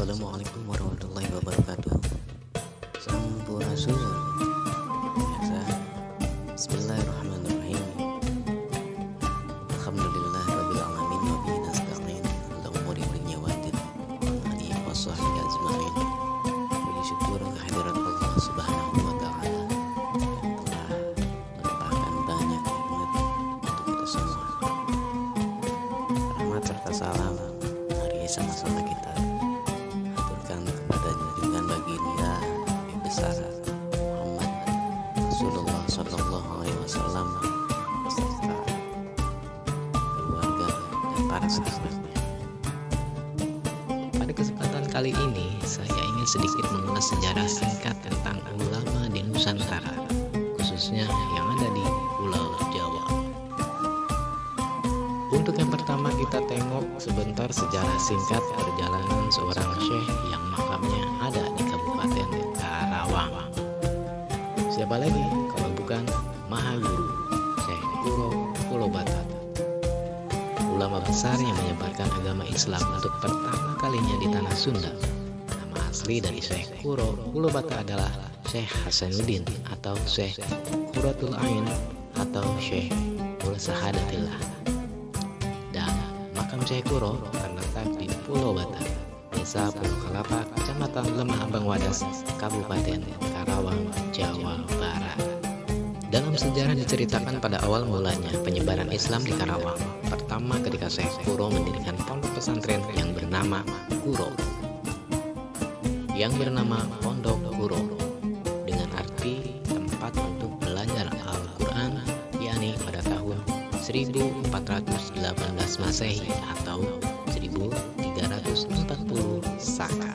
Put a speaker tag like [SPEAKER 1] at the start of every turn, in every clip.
[SPEAKER 1] Assalamualaikum warahmatullahi wabarakatuh. Sampurasun. Biasa. Bismillahirrahmanirrahim. Alhamdulillah rabbil alamin wa bihi nasta'in ala umuri dunya waddin wa alihi washabbihi ajmain. Puji syukur kehadirat Allah Subhanahu wa taala yang telah melimpahkan banyak nikmat untuk kita semua. Rahmat serta salam mari sama-sama kita aturkan kepada junjungan baginda Nabi besar Muhammad Rasulullah Sallallahu Alaihi Wasallam beserta keluarga dan para sahabatnya. Pada kesempatan kali ini saya ingin sedikit mengulas sejarah singkat tentang ulama di Nusantara, khususnya yang ada di Pulau Jawa. Untuk yang pertama kita tengok sebentar sejarah singkat perjalanan seorang syekh yang makamnya ada di Kabupaten Karawang. Siapa lagi kalau bukan Mahaguru Syekh Kuro Pulobata, ulama besar yang menyebarkan agama Islam untuk pertama kalinya di tanah Sunda. Nama asli dari Syekh Kuro Pulobata adalah Syekh Hasanuddin atau Syekh Qurratul Ain atau Syekh Sahadatillah. Makam Syekh Kuro terletak di Pulau Bata, Desa Pulau Kelapa, Kecamatan Lemah Abang Wadas, Kabupaten Karawang, Jawa Barat. Dalam sejarah diceritakan pada awal mulanya penyebaran Islam di Karawang. Pertama ketika Syekh Kuro mendirikan pondok pesantren yang bernama Pondok Kuro, dengan arti tempat untuk belajar Al-Quran, yakni pada tahun 1418 Masehi atau 1340 Saka.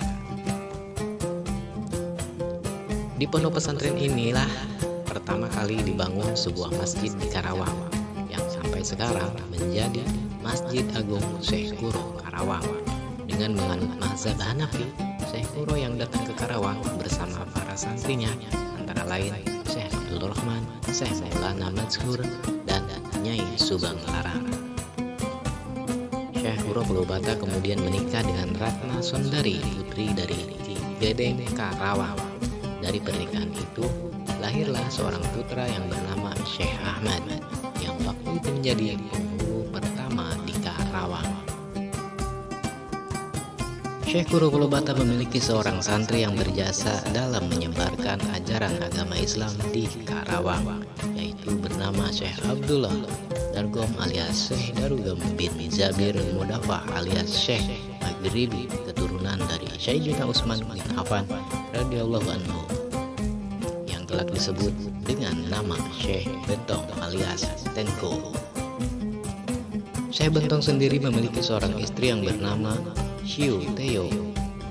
[SPEAKER 1] Di pondok pesantren inilah pertama kali dibangun sebuah masjid di Karawang yang sampai sekarang menjadi Masjid Agung Syekh Kuro Karawang. Dengan menganut mazhab Hanafi, Syekh Kuro yang datang ke Karawang bersama para santrinya antara lain Syekh Abdul Rahman, Syekh Maulana Mazhur, dan Nyai Subang Larang. Syekh Kuro Pulobata kemudian menikah dengan Ratna Sondari, putri dari Gedeng Karawang. Dari pernikahan itu lahirlah seorang putra yang bernama Syekh Ahmad yang waktu itu menjadi penghulu pertama di Karawang. Syekh Kuro Pulobata memiliki seorang santri yang berjasa dalam menyebarkan ajaran agama Islam di Karawang, yaitu bernama Syekh Abdullah Dargom alias Syekh Darugam bin Jabir Mudafah alias Syekh Maghribi, keturunan dari Sayyidina Utsman bin Affan radhiyallahu anhu, yang telah disebut dengan nama Syekh Bentong alias Tenko. Syekh Bentong sendiri memiliki seorang istri yang bernama Syiu Teo,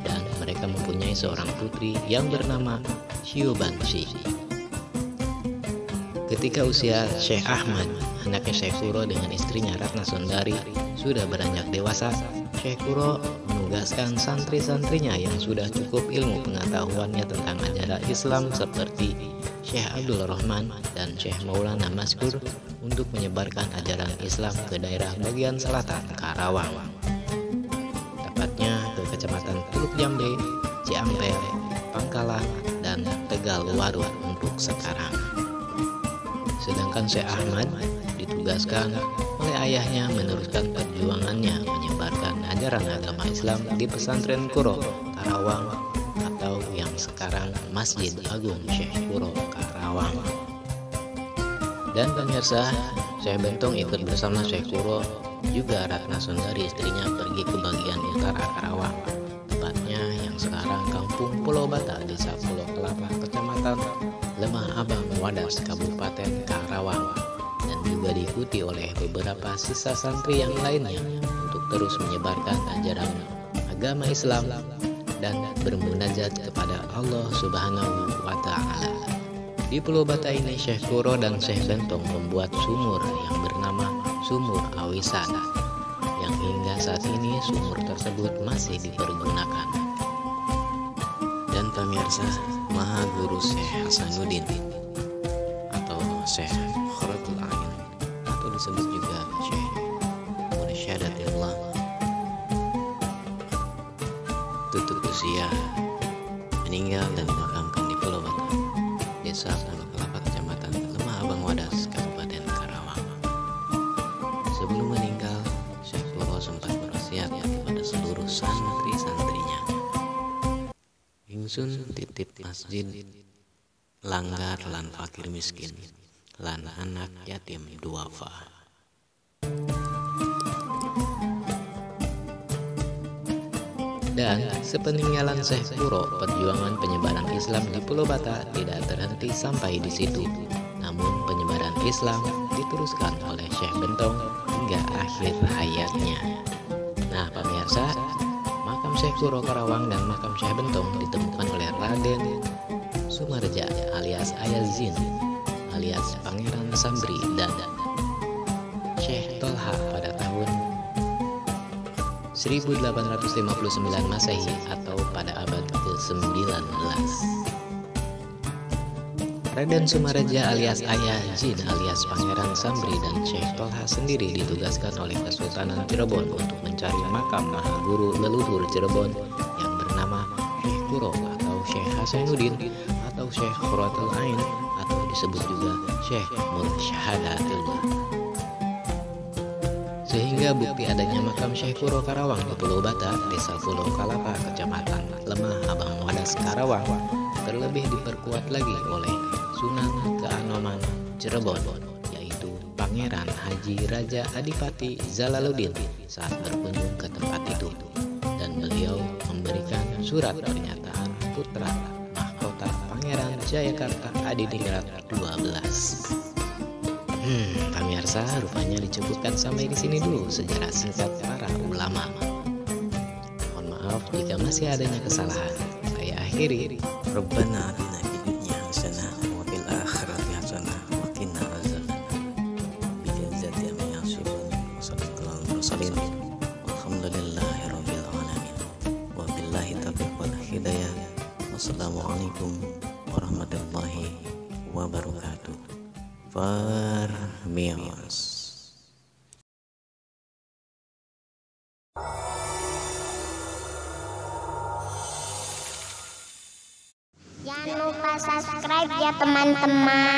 [SPEAKER 1] dan mereka mempunyai seorang putri yang bernama Syiu Bansi. Ketika usia Syekh Ahmad, anaknya Syekh Kuro dengan istrinya Ratna Sondari sudah beranjak dewasa, Syekh Kuro menugaskan santri-santrinya yang sudah cukup ilmu pengetahuannya tentang ajaran Islam seperti Syekh Abdul Rahman dan Syekh Maulana Mazhur untuk menyebarkan ajaran Islam ke daerah bagian selatan Karawang, tepatnya ke Kecamatan Teluk Jambe, Ciampel, Pangkalan, dan Tegal Warut untuk sekarang. Sedangkan Syekh Ahmad ditugaskan oleh ayahnya meneruskan perjuangannya menyebarkan ajaran agama Islam di pesantren Kuro Karawang atau yang sekarang Masjid Agung Syekh Kuro Karawang. Dan pemirsa, Syekh Bentong ikut bersama Syekh Kuro juga Ratna Sondari istrinya pergi ke bagian utara Karawang, tepatnya yang sekarang Kampung Pulau Bata, Desa Pulau Kelapa, Kecamatan Lemah Abang Wadas, Kabupaten Karawang, dan juga diikuti oleh beberapa sisa santri yang lainnya untuk terus menyebarkan ajaran agama Islam dan bermunajat kepada Allah Subhanahu wa Ta'ala. Di Pulau Bata ini Syekh Kuro dan Syekh Bentong membuat sumur yang bernama Sumur Awisan, yang hingga saat ini sumur tersebut masih dipergunakan. Dan pemirsa, Mahaguru Syekh Hasanuddin atau Syekh Qurratul Ain atau disebut juga Syekh Mursyadatillah tutup usia, meninggal dan dimakamkan di Pulau Bata, Desa Pulau Kelapa, Kecamatan Lemah Abang Wadas, Kabupaten Karawang. Sebelum meninggal, Syekh Kuro sempat berwasiat kepada seluruh santri-santrinya. Ingsun titip masjid langgar lan fakir miskin lan anak yatim duafa. Dan sepeninggalan Syekh Kuro, perjuangan penyebaran Islam di Pulau Bata tidak terhenti sampai di situ. Namun penyebaran Islam diteruskan oleh Syekh Bentong hingga akhir hayatnya. Nah pemirsa, makam Syekh Kuro Karawang dan makam Syekh Bentong ditemukan oleh Raden Sumarja alias Ayazin alias Pangeran Sambri dan Syekh Tolha pada tahun 1859 Masehi atau pada abad ke-19. Raden Sumarja alias Ayazin alias Pangeran Sambri dan Syekh Tolha sendiri ditugaskan oleh Kesultanan Cirebon untuk mencari makam Maha Guru leluhur Cirebon yang bernama Syekh Kuro atau Syekh Hasanuddin atau Syekh Qurratul Ain atau disebut juga Syekh Mursyadatillah. Sehingga bukti adanya makam Syekh Kuro Karawang di Pulau Bata, Desa Pulau Kelapa, Kecamatan Lemah Abang Wadas, Karawang, terlebih diperkuat lagi oleh Sunan Keanoman Cirebon, yaitu Pangeran Haji Raja Adipati Jalaluddin saat berkunjung ke tempat itu, dan beliau memberikan surat pernyataan putra mahkota Pangeran Jayakarta Adiningrat 12. Pemirsa, rupanya dicukupkan sampai di sini dulu sejarah singkat para ulama. Mohon maaf jika masih adanya kesalahan. Saya akhiri.
[SPEAKER 2] Rabbana atina fid dunya hasanah wa fil akhirati hasanah wa qina azabannar. Bi izzati amma yasifun wa sallallahu alaihi wasallam. Alhamdulillahirabbil alamin. Wa billahi taufiq wal hidayah. Wassalamualaikum warahmatullahi wabarakatuh. Farmios.
[SPEAKER 3] Jangan lupa subscribe ya teman-teman.